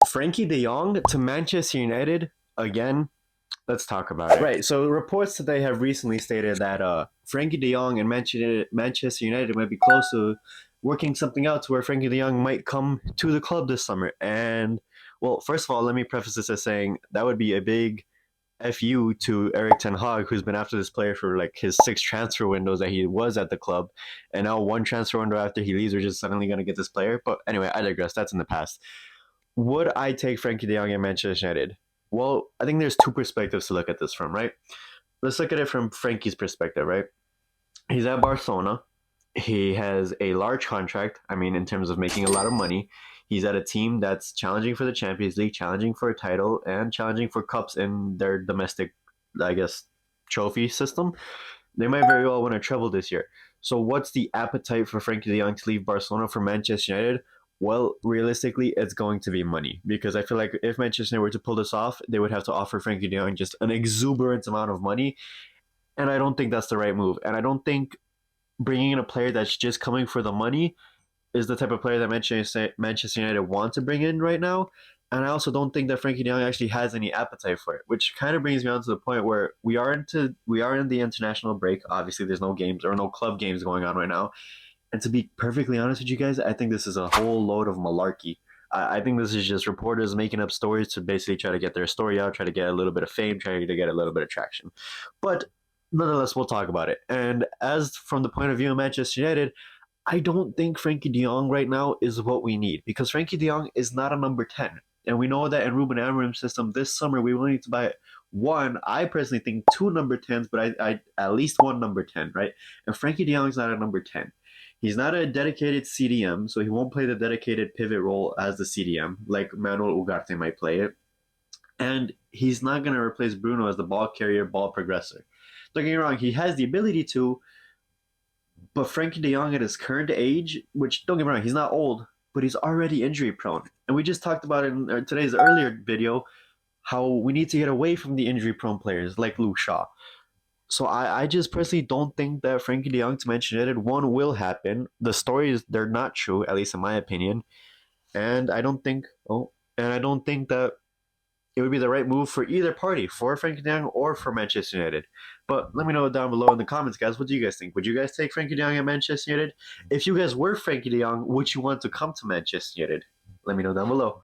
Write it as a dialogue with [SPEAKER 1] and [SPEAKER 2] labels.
[SPEAKER 1] Frenkie De Jong to Manchester United again. Let's talk about it. Right. So reports today have recently stated that Frenkie De Jong and Manchester United might be close to working something out to where Frenkie De Jong might come to the club this summer. And well, first of all, let me preface this as saying that would be a big FU to Eric Ten Hag, who's been after this player for like his 6 transfer windows that he was at the club, and now 1 transfer window after he leaves, we're just suddenly going to get this player. But anyway, I digress. That's in the past. Would I take Frenkie De Jong at Manchester United? Well, I think there's two perspectives to look at this from, right? Let's look at it from Frankie's perspective, right? He's at Barcelona. He has a large contract. I mean, in terms of making a lot of money. He's at a team that's challenging for the Champions League, challenging for a title, and challenging for cups in their domestic, I guess, trophy system. They might very well win a treble this year. So what's the appetite for Frenkie de Jong to leave Barcelona for Manchester United? Well, realistically, it's going to be money, because I feel like if Manchester United were to pull this off, they would have to offer Frenkie de Jong just an exuberant amount of money, and I don't think that's the right move. And I don't think bringing in a player that's just coming for the money is the type of player that Manchester United want to bring in right now. And I also don't think that Frenkie de Jong actually has any appetite for it, which kind of brings me on to the point where we are in the international break. Obviously, there's no games or no club games going on right now. And to be perfectly honest with you guys, I think this is a whole load of malarkey. I think this is just reporters making up stories to basically try to get their story out, try to get a little bit of fame, try to get a little bit of traction. But nonetheless, we'll talk about it. And as from the point of view of Manchester United, I don't think Frenkie de Jong right now is what we need, because Frenkie de Jong is not a number 10. And we know that in Ruben Amorim's system this summer, we will need to buy one, I personally think 2 number 10s, but I at least 1 number 10, right? And Frenkie de Jong is not a number 10. He's not a dedicated CDM, so he won't play the dedicated pivot role as the CDM, like Manuel Ugarte might play it. And he's not going to replace Bruno as the ball carrier, ball progressor. Don't get me wrong, he has the ability to, but Frenkie de Jong at his current age, which don't get me wrong, he's not old, but he's already injury prone. And we just talked about it in today's earlier video, how we need to get away from the injury prone players like Luke Shaw. So I just personally don't think that Frenkie de Jong to Manchester United, one, will happen. The stories, they're not true, at least in my opinion. And I don't think that it would be the right move for either party, for Frenkie de Jong or for Manchester United. But let me know down below in the comments, guys. What do you guys think? Would you guys take Frenkie de Jong at Manchester United? If you guys were Frenkie de Jong, would you want to come to Manchester United? Let me know down below.